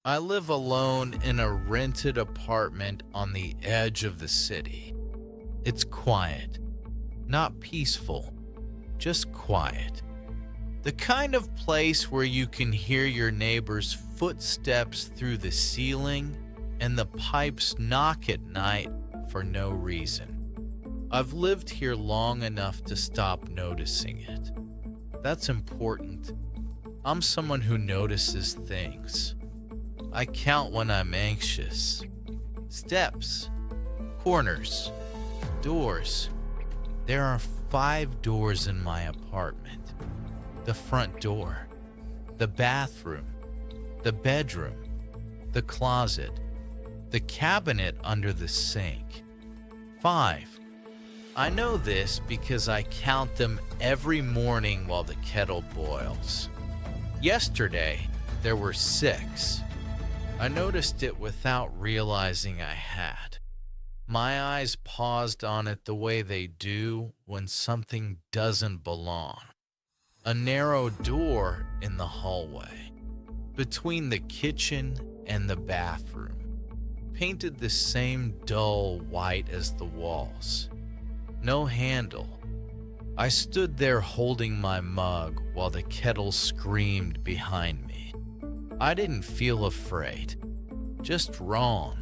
I live alone in a rented apartment on the edge of the city. It's quiet, not peaceful, just quiet. The kind of place where you can hear your neighbor's footsteps through the ceiling and the pipes knock at night for no reason. I've lived here long enough to stop noticing it. That's important. I'm someone who notices things. I count when I'm anxious. Steps, corners, doors. There are 5 doors in my apartment. The front door, the bathroom, the bedroom, the closet, the cabinet under the sink. 5. I know this because I count them every morning while the kettle boils. Yesterday, there were 6. I noticed it without realizing I had. My eyes paused on it the way they do when something doesn't belong. A narrow door in the hallway, between the kitchen and the bathroom, painted the same dull white as the walls. No handle. I stood there holding my mug while the kettle screamed behind me. I didn't feel afraid, just wrong.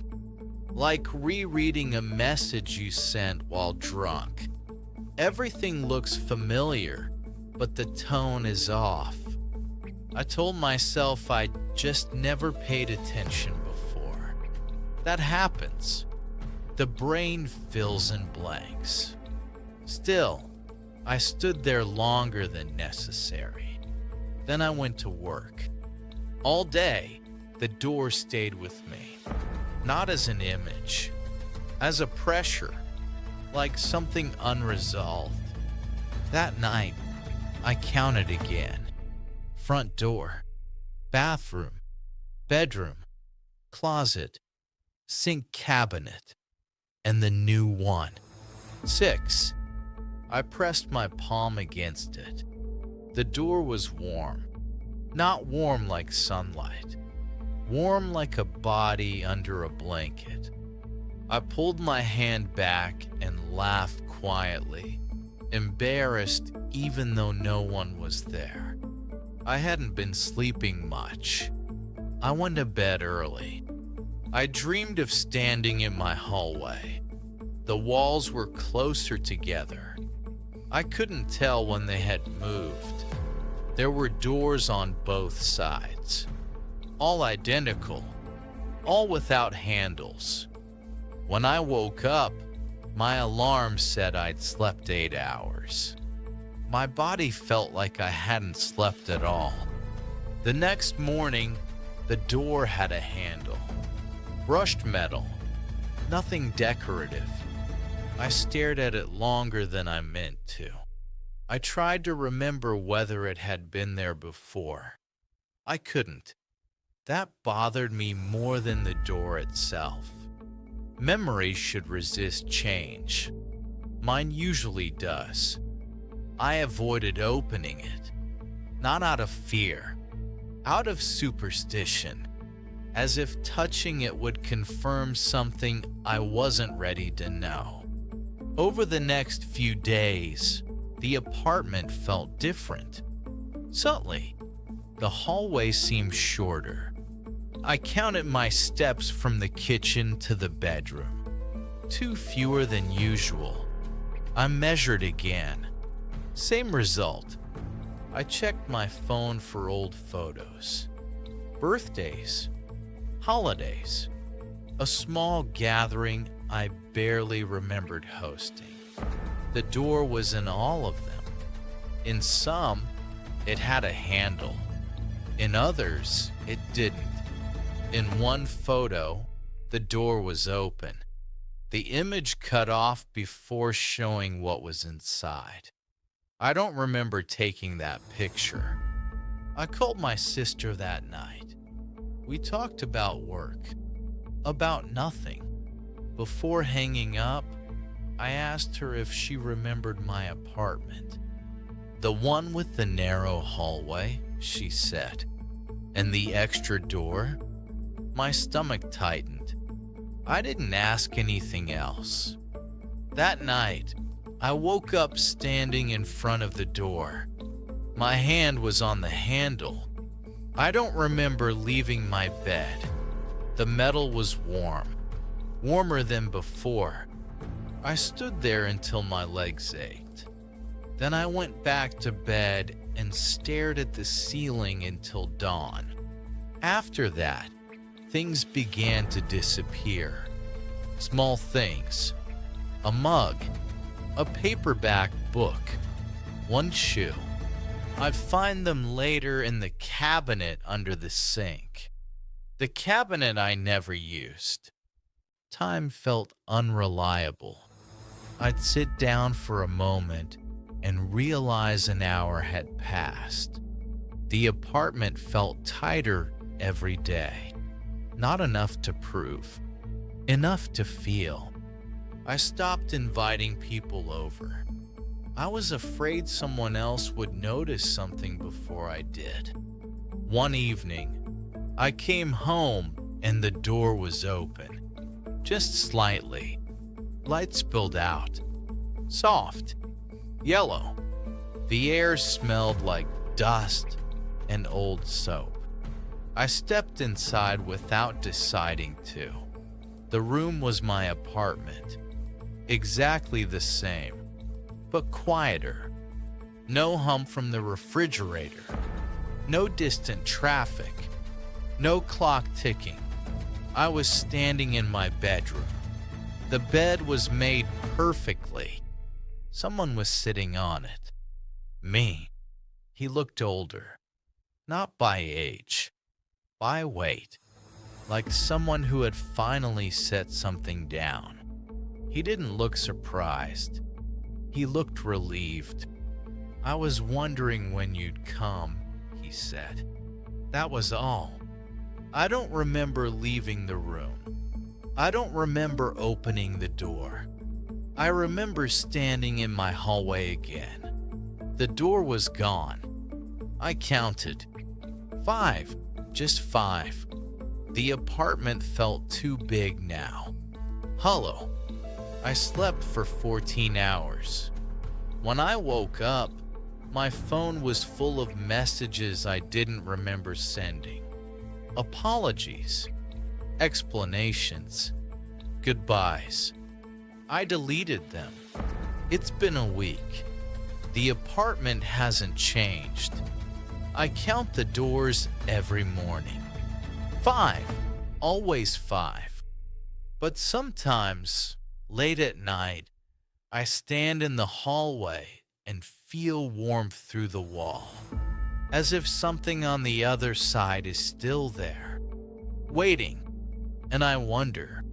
Like rereading a message you sent while drunk. Everything looks familiar, but the tone is off. I told myself I'd just never paid attention before. That happens. The brain fills in blanks. Still, I stood there longer than necessary. Then I went to work. All day, the door stayed with me, not as an image, as a pressure, like something unresolved. That night, I counted again. Front door, bathroom, bedroom, closet, sink cabinet, and the new one. 6. I pressed my palm against it. The door was warm. Not warm like sunlight. Warm like a body under a blanket. I pulled my hand back and laughed quietly, embarrassed even though no one was there. I hadn't been sleeping much. I went to bed early. I dreamed of standing in my hallway. The walls were closer together. I couldn't tell when they had moved. There were doors on both sides, all identical, all without handles. When I woke up, my alarm said I'd slept 8 hours. My body felt like I hadn't slept at all. The next morning, the door had a handle. Brushed metal, nothing decorative. I stared at it longer than I meant to. I tried to remember whether it had been there before. I couldn't. That bothered me more than the door itself. Memory should resist change. Mine usually does. I avoided opening it, not out of fear, out of superstition, as if touching it would confirm something I wasn't ready to know. Over the next few days, the apartment felt different. Subtly, the hallway seemed shorter. I counted my steps from the kitchen to the bedroom. 2 fewer than usual. I measured again. Same result. I checked my phone for old photos. Birthdays. Holidays. A small gathering I barely remembered hosting. The door was in all of them. In some, it had a handle. In others, it didn't. In one photo, the door was open. The image cut off before showing what was inside. I don't remember taking that picture. I called my sister that night. We talked about work, about nothing. Before hanging up, I asked her if she remembered my apartment. The one with the narrow hallway, she said. And the extra door? My stomach tightened. I didn't ask anything else. That night, I woke up standing in front of the door. My hand was on the handle. I don't remember leaving my bed. The metal was warm, warmer than before. I stood there until my legs ached. Then I went back to bed and stared at the ceiling until dawn. After that, things began to disappear. Small things. A mug, a paperback book, one shoe. I'd find them later in the cabinet under the sink. The cabinet I never used. Time felt unreliable. I'd sit down for a moment and realize an hour had passed. The apartment felt tighter every day. Not enough to prove, enough to feel. I stopped inviting people over. I was afraid someone else would notice something before I did. One evening, I came home and the door was open, just slightly. Light spilled out, soft, yellow. The air smelled like dust and old soap. I stepped inside without deciding to. The room was my apartment, exactly the same, but quieter. No hum from the refrigerator, no distant traffic, no clock ticking. I was standing in my bedroom. The bed was made perfectly. Someone was sitting on it. Me. He looked older, not by age, by weight, like someone who had finally set something down. He didn't look surprised. He looked relieved. "I was wondering when you'd come," he said. That was all. I don't remember leaving the room. I don't remember opening the door. I remember standing in my hallway again. The door was gone. I counted. 5, just 5. The apartment felt too big now. Hollow. I slept for 14 hours. When I woke up, my phone was full of messages I didn't remember sending. Apologies, explanations, goodbyes. I deleted them. It's been a week. The apartment hasn't changed. I count the doors every morning. 5, always 5. But sometimes, late at night, I stand in the hallway and feel warmth through the wall, as if something on the other side is still there, waiting, and I wonder,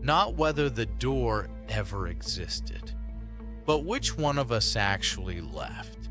not whether the door ever existed, but which one of us actually left.